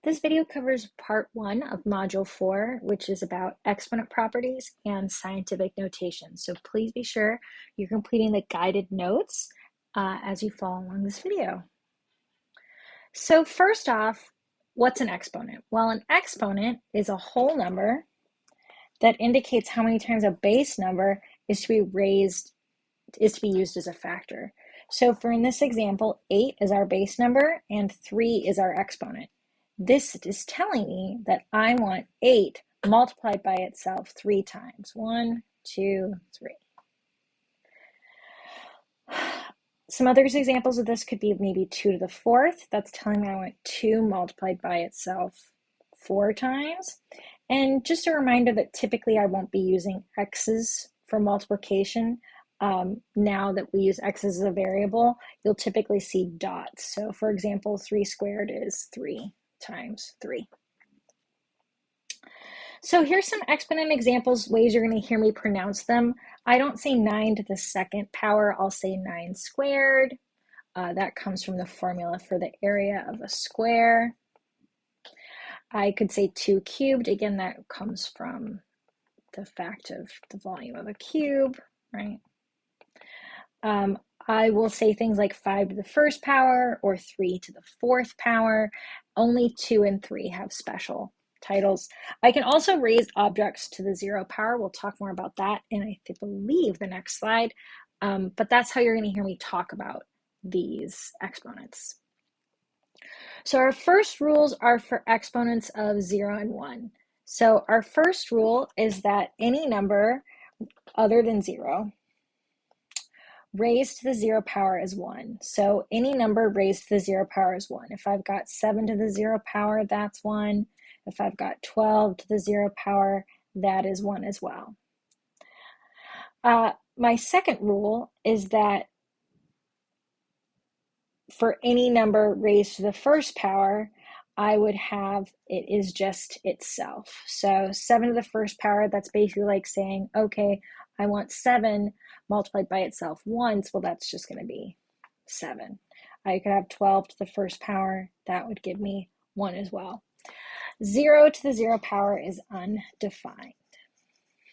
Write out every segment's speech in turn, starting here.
This video covers part 1 of module 4, which is about exponent properties and scientific notation. So please be sure you're completing the guided notes as you follow along this video. So first off, what's an exponent? Well, an exponent is a whole number that indicates how many times a base number is to be used as a factor. So in this example, 8 is our base number and 3 is our exponent. This is telling me that I want 8 multiplied by itself 3 times. 1, 2, 3. Some other examples of this could be maybe 2 to the 4th. That's telling me I want 2 multiplied by itself 4 times. And just a reminder that typically I won't be using x's for multiplication. Now that we use x's as a variable, you'll typically see dots. So for example, 3 squared is 3 times 3. So here's some exponent examples, ways you're going to hear me pronounce them. I don't say 9 to the 2nd power, I'll say 9 squared. That comes from the formula for the area of a square. I could say 2 cubed, again that comes from the fact of the volume of a cube, right? I will say things like 5 to the 1st power or 3 to the 4th power. Only 2 and 3 have special titles. I can also raise objects to the 0 power. We'll talk more about that in, I believe, the next slide. But that's how you're going to hear me talk about these exponents. So our first rules are for exponents of 0 and 1. So our first rule is that any number other than 0 raised to the 0 power is 1. So any number raised to the 0 power is 1. If I've got 7 to the 0 power, that's 1. If I've got 12 to the 0 power, that is 1 as well. My second rule is that for any number raised to the 1st power, I would have it is just itself. So 7 to the 1st power, that's basically like saying, okay, I want 7 multiplied by itself once. Well, that's just going to be 7. I could have 12 to the 1st power. That would give me 1 as well. 0 to the 0 power is undefined.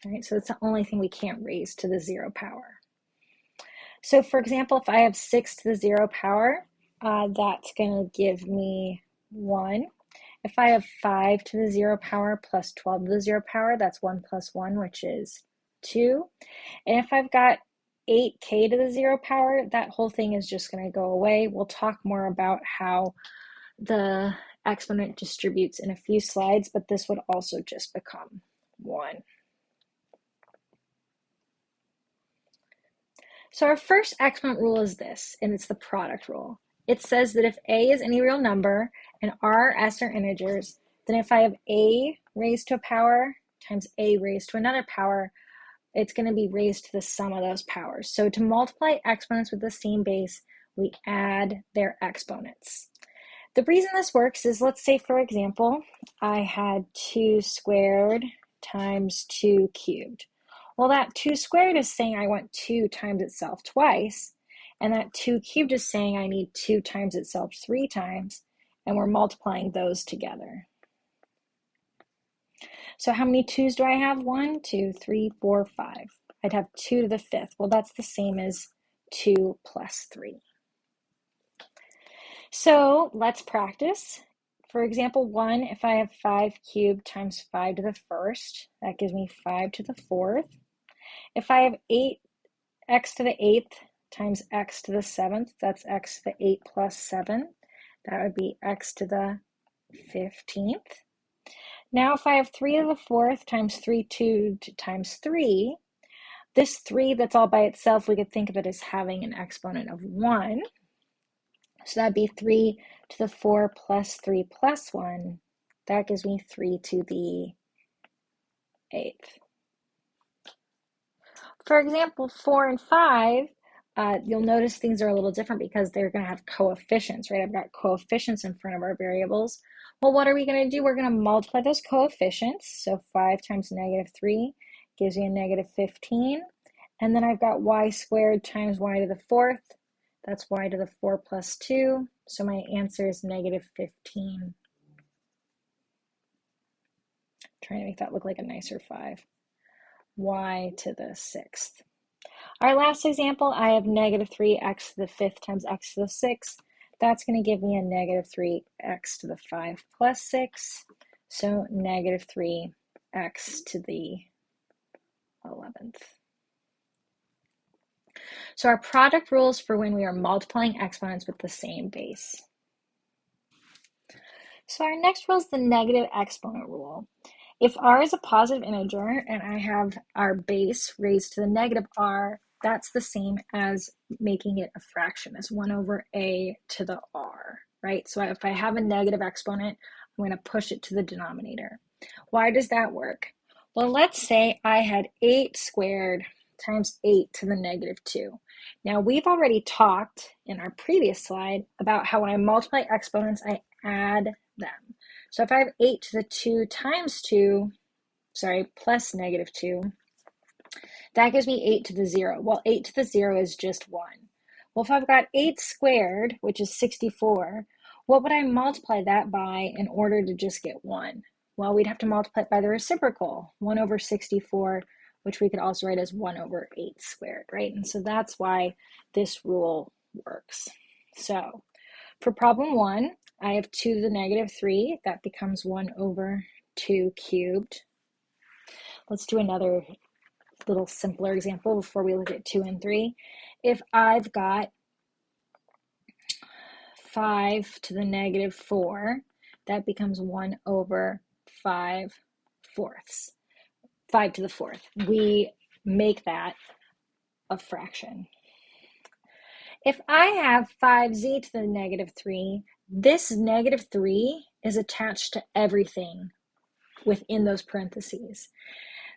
Right? So it's the only thing we can't raise to the 0 power. So for example, if I have 6 to the 0 power, that's going to give me 1. If I have 5 to the 0 power plus 12 to the 0 power, that's 1 plus 1, which is 2. And if I've got 8k to the 0 power, that whole thing is just going to go away. We'll talk more about how the exponent distributes in a few slides, but this would also just become 1. So our first exponent rule is this, and it's the product rule. It says that if a is any real number and r, s are integers, then if I have a raised to a power times a raised to another power, it's going to be raised to the sum of those powers. So to multiply exponents with the same base, we add their exponents. The reason this works is, let's say, for example, I had 2 squared times 2 cubed. Well, that 2 squared is saying I want 2 times itself twice, and that 2 cubed is saying I need 2 times itself 3 times, and we're multiplying those together. So how many 2's do I have? 1, 2, 3, 4, 5. I'd have 2 to the 5th. Well, that's the same as 2 plus 3. So let's practice. For example, 1, if I have 5 cubed times 5 to the 1st, that gives me 5 to the 4th. If I have 8x to the 8th times x to the 7th, that's x to the 8 plus 7. That would be x to the 15th. Now if I have 3 to the 4th times 3 times 3, this 3 that's all by itself, we could think of it as having an exponent of 1. So that'd be 3 to the 4 plus 3 plus 1. That gives me 3 to the 8th. For example, 4 and 5, you'll notice things are a little different because they're going to have coefficients, right? I've got coefficients in front of our variables. Well, what are we going to do? We're going to multiply those coefficients. So 5 times negative 3 gives me a negative 15. And then I've got y squared times y to the 4th. That's y to the 4 plus 2. So my answer is negative 15 Trying to make that look like a nicer 5. Y to the 6th. Our last example, I have negative 3x to the 5th times x to the 6th. That's going to give me a negative 3x to the 5 plus 6. So negative 3x to the 11th. So our product rules for when we are multiplying exponents with the same base. So our next rule is the negative exponent rule. If r is a positive integer and I have our base raised to the negative r, that's the same as making it a fraction, as 1 over a to the r, right? So if I have a negative exponent, I'm going to push it to the denominator. Why does that work? Well, let's say I had 8 squared times 8 to the negative 2. Now, we've already talked in our previous slide about how when I multiply exponents, I add them. So if I have 8 to the 2 times 2, plus negative 2, that gives me 8 to the 0. Well, 8 to the 0 is just 1. Well, if I've got 8 squared, which is 64, what would I multiply that by in order to just get 1? Well, we'd have to multiply it by the reciprocal, 1 over 64, which we could also write as 1 over 8 squared, right? And so that's why this rule works. So for problem 1, I have 2 to the negative 3. That becomes 1 over 2 cubed. Let's do another little simpler example before we look at 2 and 3. If I've got 5 to the negative 4, that becomes 1 over 5 fourths. 5 to the 4th. We make that a fraction. If I have 5z to the negative 3, this negative 3 is attached to everything within those parentheses.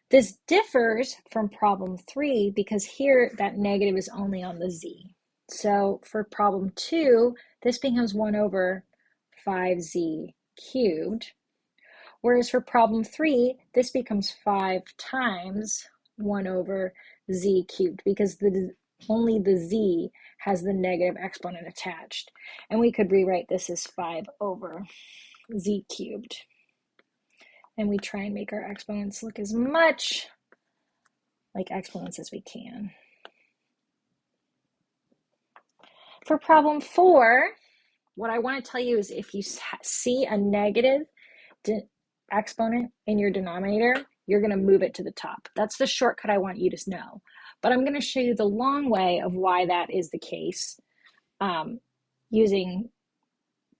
This differs from problem 3 because here that negative is only on the z. So for problem 2, this becomes 1 over 5z cubed. Whereas for problem 3, this becomes 5 times 1 over z cubed because only the z has the negative exponent attached. And we could rewrite this as 5 over z cubed. And we try and make our exponents look as much like exponents as we can. For problem 4, what I want to tell you is if you see a negative exponent in your denominator, you're going to move it to the top. That's the shortcut I want you to know. But I'm going to show you the long way of why that is the case using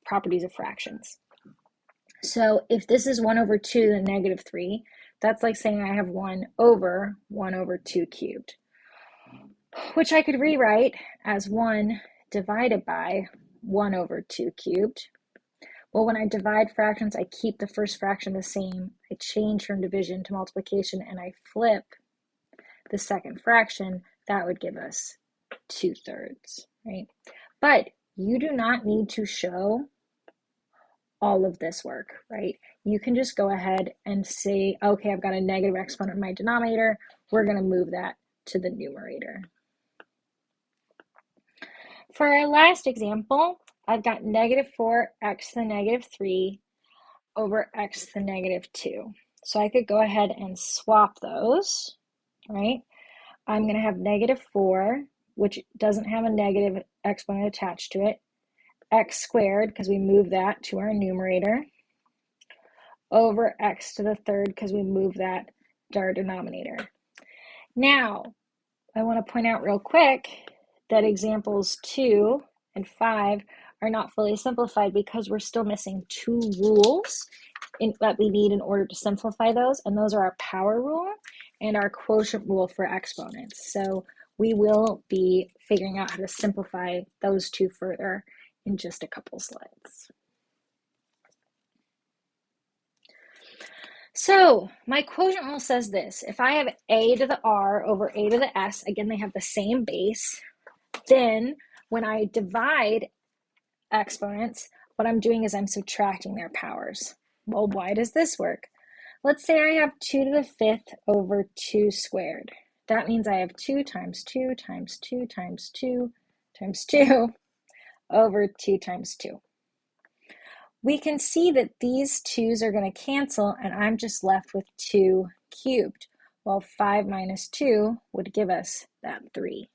properties of fractions. So if this is 1 over 2 to the negative 3, that's like saying I have 1 over 2 cubed, which I could rewrite as 1 divided by 1 over 2 cubed. Well, when I divide fractions, I keep the first fraction the same. I change from division to multiplication, and I flip the second fraction. That would give us 2/3, right? But you do not need to show all of this work, right? You can just go ahead and say, okay, I've got a negative exponent in my denominator. We're going to move that to the numerator. For our last example, I've got negative 4x to the negative 3 over x to the negative 2. So I could go ahead and swap those, right? I'm going to have negative 4, which doesn't have a negative exponent attached to it, x squared, because we move that to our numerator, over x to the 3rd, because we move that to our denominator. Now, I want to point out real quick that examples 2 and 5 are not fully simplified because we're still missing 2 rules that we need in order to simplify those, and those are our power rule and our quotient rule for exponents. So we will be figuring out how to simplify those 2 further in just a couple slides. So my quotient rule says this: if I have a to the r over a to the s, again, they have the same base, then when I divide exponents, what I'm doing is I'm subtracting their powers. Well, why does this work? Let's say I have 2 to the 5th over 2 squared. That means I have 2 times 2 times 2 times 2 times 2 over 2 times 2. we can see that these 2's are going to cancel, and I'm just left with 2 cubed. Well, 5 minus 2 would give us that 3.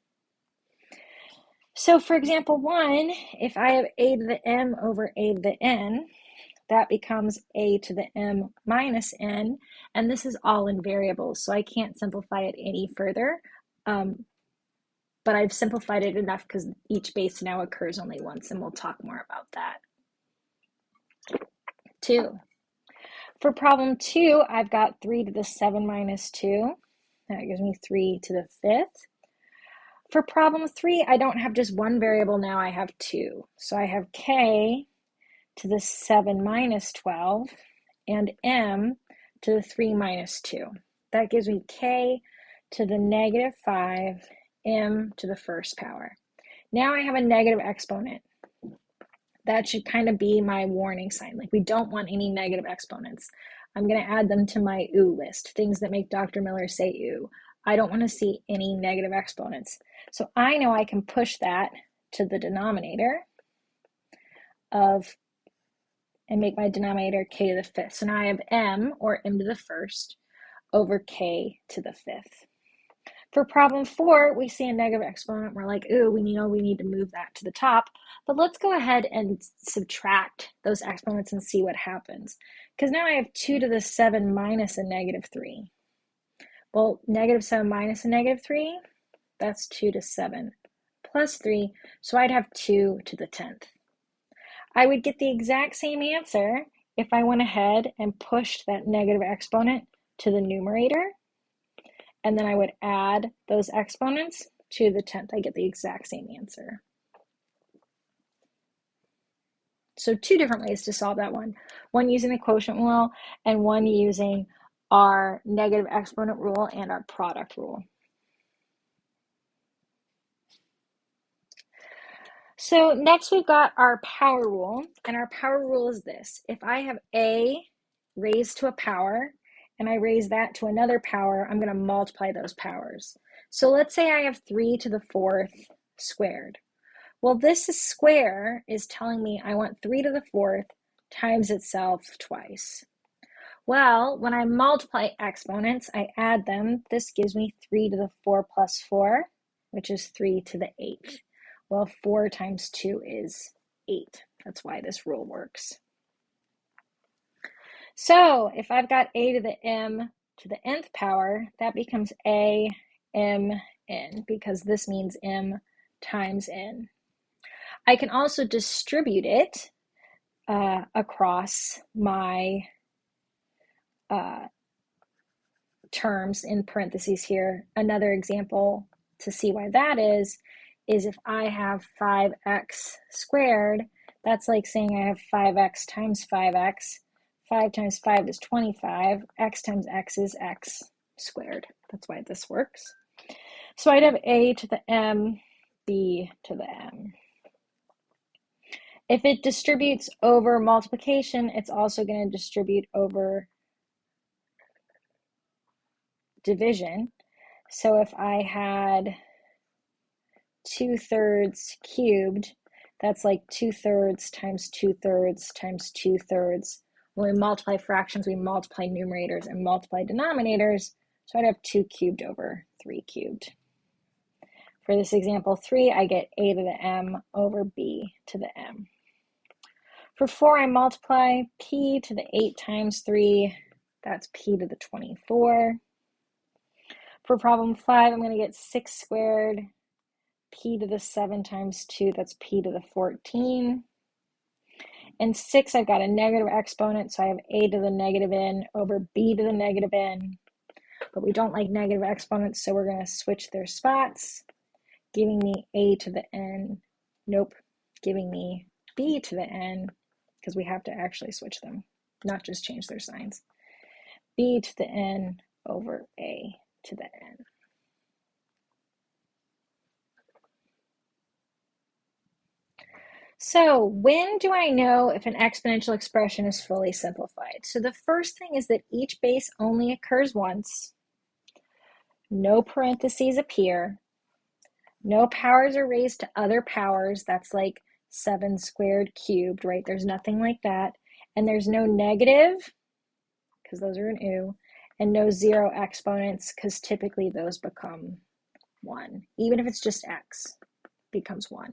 So for example 1, if I have a to the m over a to the n, that becomes a to the m minus n, and this is all in variables, so I can't simplify it any further. But I've simplified it enough because each base now occurs only once, and we'll talk more about that. 2. For problem 2, I've got 3 to the 7 minus 2. That gives me 3 to the 5th. For problem 3, I don't have just one variable now, I have 2. So I have k to the 7 minus 12 and m to the 3 minus 2. That gives me k to the negative 5, m to the first power. Now I have a negative exponent. That should kind of be my warning sign. Like, we don't want any negative exponents. I'm going to add them to my ooh list, things that make Dr. Miller say ooh. I don't want to see any negative exponents. So I know I can push that to the denominator and make my denominator k to the 5th. So now I have m, or m to the first, over k to the 5th. For problem 4, we see a negative exponent. We're like, ooh, we need to move that to the top. But let's go ahead and subtract those exponents and see what happens. Because now I have 2 to the 7 minus a negative 3. Well, negative 7 minus a negative 3, that's 2 to 7 plus 3. So I'd have 2 to the 10th. I would get the exact same answer if I went ahead and pushed that negative exponent to the numerator. And then I would add those exponents to the 10th. I get the exact same answer. So 2 different ways to solve that one. One using the quotient rule, and one using our negative exponent rule and our product rule. So next we've got our power rule, and our power rule is this. If I have a raised to a power, and I raise that to another power, I'm going to multiply those powers. So let's say I have 3 to the 4th squared. Well, this square is telling me I want 3 to the 4th times itself twice. Well, when I multiply exponents, I add them. This gives me 3 to the 4 plus 4, which is 3 to the 8th. Well, 4 times 2 is 8. That's why this rule works. So if I've got a to the m to the nth power, that becomes a m n, because this means m times n. I can also distribute it across my terms in parentheses here. Another example to see why that is if I have 5x squared, that's like saying I have 5x times 5x. 5 times 5 is 25. X times x is x squared. That's why this works. So I'd have a to the m, b to the m. If it distributes over multiplication, it's also going to distribute over division. So if I had 2/3 cubed, that's like 2/3 times 2/3 times 2/3. When we multiply fractions, we multiply numerators and multiply denominators. So I'd have 2 cubed over 3 cubed. For this example 3, I get a to the m over b to the m. For 4, I multiply p to the 8 times 3. That's p to the 24. For problem 5, I'm going to get 6 squared, p to the 7 times 2, that's p to the 14. In 6, I've got a negative exponent, so I have a to the negative n over b to the negative n. But we don't like negative exponents, so we're going to switch their spots, giving me a to the n. Nope, giving me b to the n, because we have to actually switch them, not just change their signs. B to the n over a to the n. So when do I know if an exponential expression is fully simplified? So the first thing is that each base only occurs once. No parentheses appear. No powers are raised to other powers. That's like 7 squared cubed, right? There's nothing like that. and there's no negative, because those are an oo, and no zero exponents, because typically those become 1. Even if it's just x, becomes 1.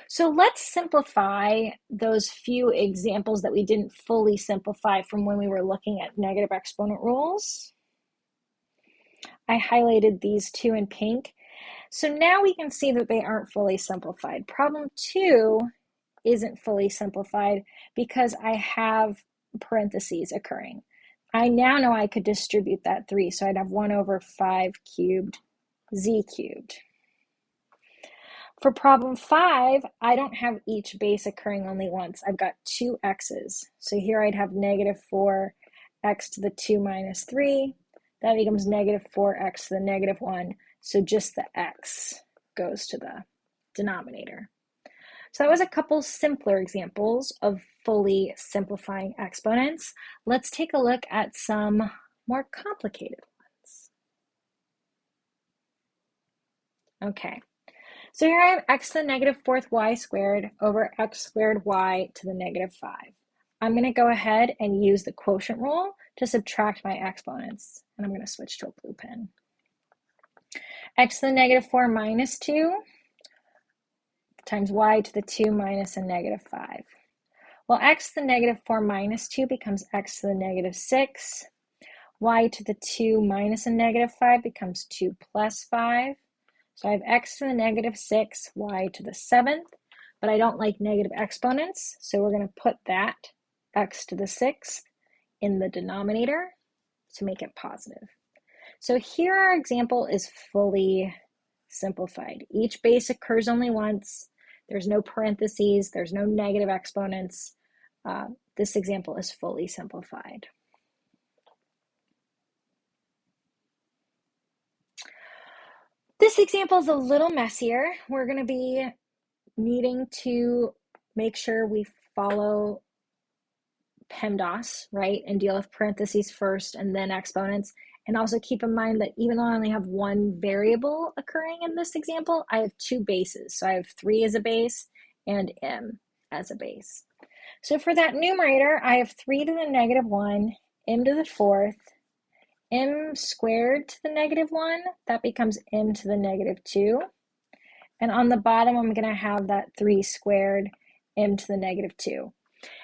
So let's simplify those few examples that we didn't fully simplify from when we were looking at negative exponent rules. I highlighted these two in pink. So now we can see that they aren't fully simplified. Problem 2 isn't fully simplified because I have parentheses occurring. I now know I could distribute that 3, so I'd have 1 over 5 cubed z cubed. For problem 5, I don't have each base occurring only once. I've got 2 x's. So here I'd have negative 4x to the 2 minus 3. That becomes negative 4x to the negative 1. So just the x goes to the denominator. So that was a couple simpler examples of fully simplifying exponents. Let's take a look at some more complicated ones. Okay, so here I have x to the negative 4th y squared over x squared y to the negative 5. I'm going to go ahead and use the quotient rule to subtract my exponents. And I'm going to switch to a blue pen. X to the negative 4 minus 2 times y to the 2 minus a negative 5. Well, x to the negative 4 minus 2 becomes x to the negative 6. Y to the 2 minus a negative 5 becomes 2 plus 5. So I have x to the negative 6, y to the 7th, but I don't like negative exponents, so we're going to put that x to the 6th in the denominator to make it positive. So here our example is fully simplified. Each base occurs only once. There's no parentheses. There's no negative exponents. This example is fully simplified. This example is a little messier. We're going to be needing to make sure we follow PEMDAS, right, and deal with parentheses first and then exponents. And also keep in mind that even though I only have one variable occurring in this example, I have 2 bases. So I have 3 as a base and m as a base. So for that numerator, I have 3 to the negative 1, m to the 4th, m squared to the negative 1, that becomes m to the negative 2. And on the bottom, I'm going to have that 3 squared, m to the negative 2.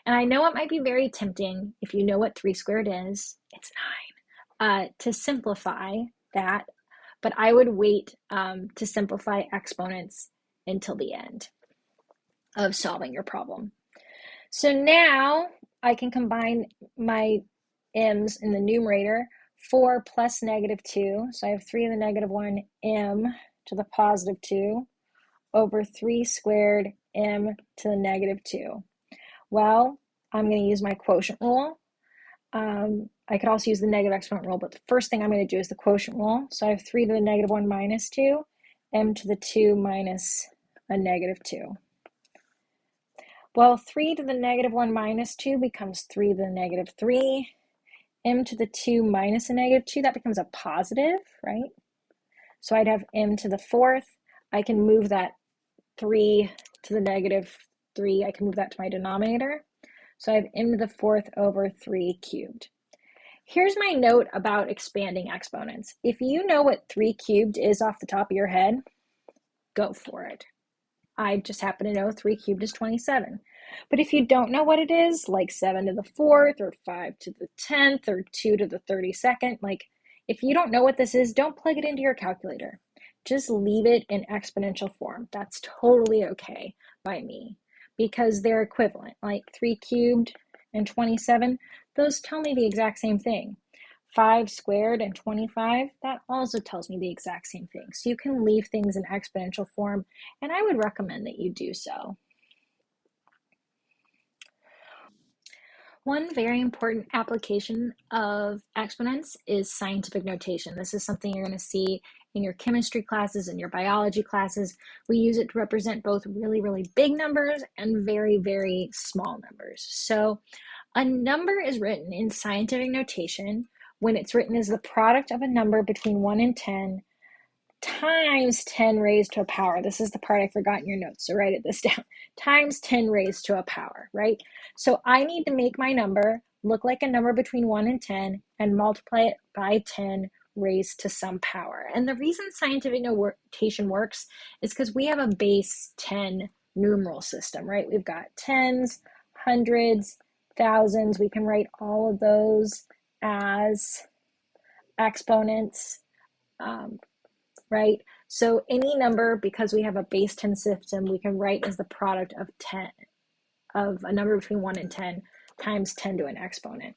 And I know it might be very tempting, if you know what 3 squared is, it's 9, to simplify that, but I would wait to simplify exponents until the end of solving your problem. So now I can combine my m's in the numerator, 4 plus negative 2, so I have 3 to the negative 1 m to the positive 2 over 3 squared m to the negative 2. Well, I'm going to use my quotient rule. I could also use the negative exponent rule, but the first thing I'm going to do is the quotient rule. So I have 3 to the negative 1 minus 2, m to the 2 minus a negative 2. Well, 3 to the negative 1 minus 2 becomes 3 to the negative 3. M to the 2 minus a negative 2, that becomes a positive, right? So I'd have m to the 4th. I can move that 3 to the negative 3. I can move that to my denominator. So I have m to the 4th over 3 cubed. Here's my note about expanding exponents. If you know what 3 cubed is off the top of your head, go for it. I just happen to know 3 cubed is 27. But if you don't know what it is, like 7 to the 4th or 5 to the 10th or 2 to the 32nd, like if you don't know what this is, don't plug it into your calculator. Just leave it in exponential form. That's totally okay by me because they're equivalent, like 3 cubed and 27, those tell me the exact same thing. 5 squared and 25, that also tells me the exact same thing. So you can leave things in exponential form, and I would recommend that you do so. One very important application of exponents is scientific notation. This is something you're going to see in your chemistry classes and your biology classes. We use it to represent both really, really big numbers and very, very small numbers. So a number is written in scientific notation when it's written as the product of a number between 1 and 10 times 10 raised to a power. This is the part I forgot in your notes, so write this down. Times 10 raised to a power, right? So I need to make my number look like a number between 1 and 10 and multiply it by 10 raised to some power. And the reason scientific notation works is because we have a base 10 numeral system, right? We've got tens, hundreds, thousands. We can write all of those as exponents, right? So any number, because we have a base 10 system, we can write as the product of 10, of a number between 1 and 10 times 10 to an exponent.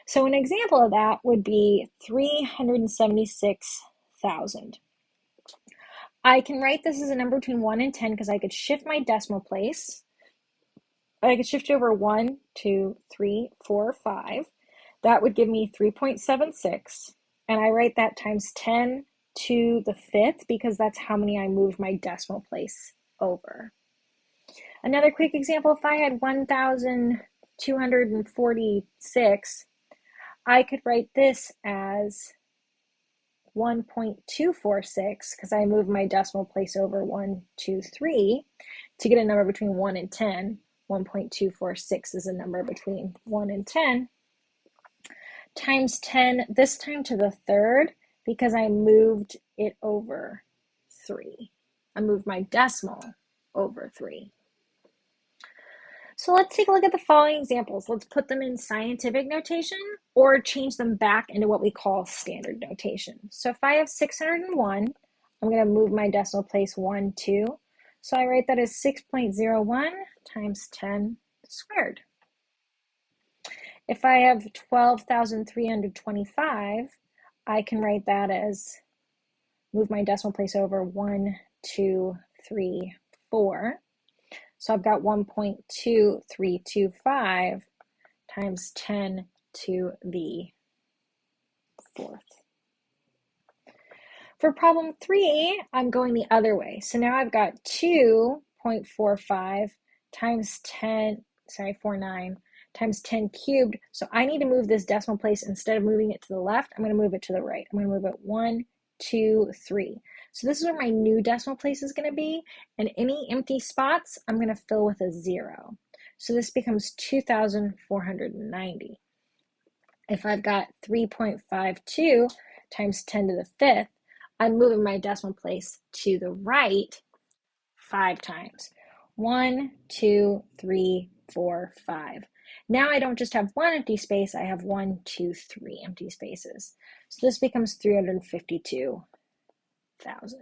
So an example of that would be 376,000. I can write this as a number between 1 and 10 because I could shift my decimal place. I could shift over 1, 2, 3, 4, 5. That would give me 3.76. And I write that times 10 to the 5th because that's how many I moved my decimal place over. Another quick example, if I had 1,246, I could write this as 1.246 because I moved my decimal place over 1, 2, 3 to get a number between 1 and 10. 1.246 is a number between 1 and 10 times 10, this time to the 3rd because I moved it over 3. I moved my decimal over 3. So let's take a look at the following examples. Let's put them in scientific notation or change them back into what we call standard notation. So if I have 601, I'm going to move my decimal place 1, 2. So I write that as 6.01 times 10 squared. If I have 12,325, I can write that as, move my decimal place over 1, 2, 3, 4. So I've got 1.2325 times 10 to the 4th. For problem 3, I'm going the other way. So now I've got 2.45 times 10, 49 times 10 cubed. So I need to move this decimal place. Instead of moving it to the left, I'm going to move it to the right. I'm going to move it 1, 2, 3. So this is where my new decimal place is going to be, and any empty spots I'm going to fill with a 0. So this becomes 2,490. If I've got 3.52 times 10 to the 5th, I'm moving my decimal place to the right 5 times. 1, 2, 3, 4, 5. Now I don't just have one empty space, I have 1, 2, 3 empty spaces. So this becomes 352,000.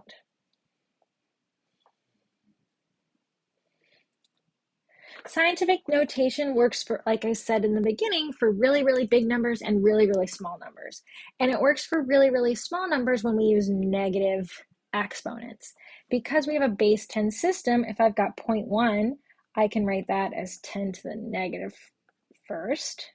Scientific notation works for, like I said in the beginning, for really, really big numbers and really, really small numbers. And it works for really, really small numbers when we use negative exponents. Because we have a base 10 system, if I've got 0.1, I can write that as 10 to the negative first.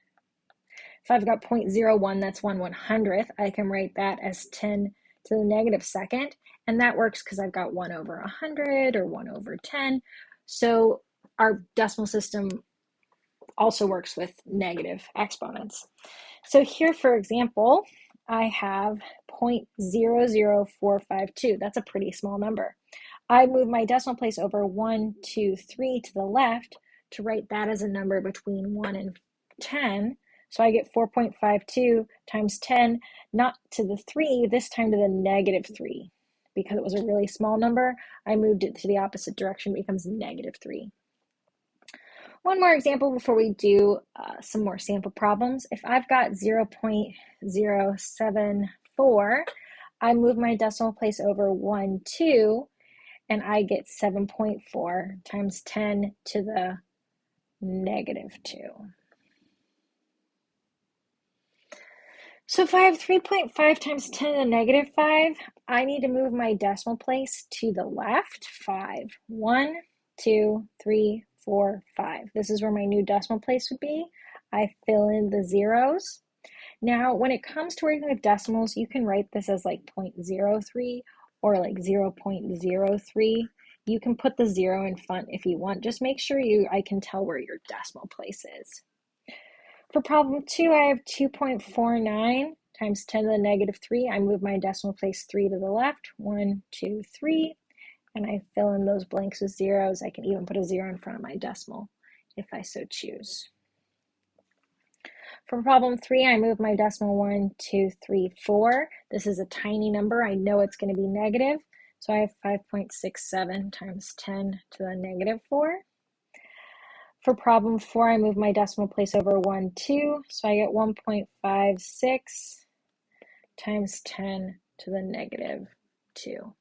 If I've got 0.01, that's 1/100th, I can write that as 10 to the negative second. And that works because I've got 1 over 100 or 1 over 10. So our decimal system also works with negative exponents. So here, for example, I have 0.00452. That's a pretty small number. I move my decimal place over 1, 2, 3 to the left to write that as a number between 1 and 10. So I get 4.52 times 10, not to the 3, this time to the negative 3. Because it was a really small number, I moved it to the opposite direction, it becomes negative 3. One more example before we do some more sample problems. If I've got 0.074, I move my decimal place over 1, 2, and I get 7.4 times 10 to the negative 2. So if I have 3.5 times 10 to the negative 5, I need to move my decimal place to the left 5. 1, 2, 3, 4, 5. This is where my new decimal place would be. I fill in the zeros. Now, when it comes to working with decimals, you can write this as like 0.03 or like 0.03. You can put the 0 in front if you want. Just make sure I can tell where your decimal place is. For problem 2, I have 2.49 times 10 to the negative 3. I move my decimal place 3 to the left. 1, 2, 3. And I fill in those blanks with zeros. I can even put a 0 in front of my decimal if I so choose. For problem 3, I move my decimal 1, 2, 3, 4. This is a tiny number. I know it's going to be negative. So I have 5.67 times 10 to the negative 4. For problem 4, I move my decimal place over 1, 2. So I get 1.56 times 10 to the negative 2.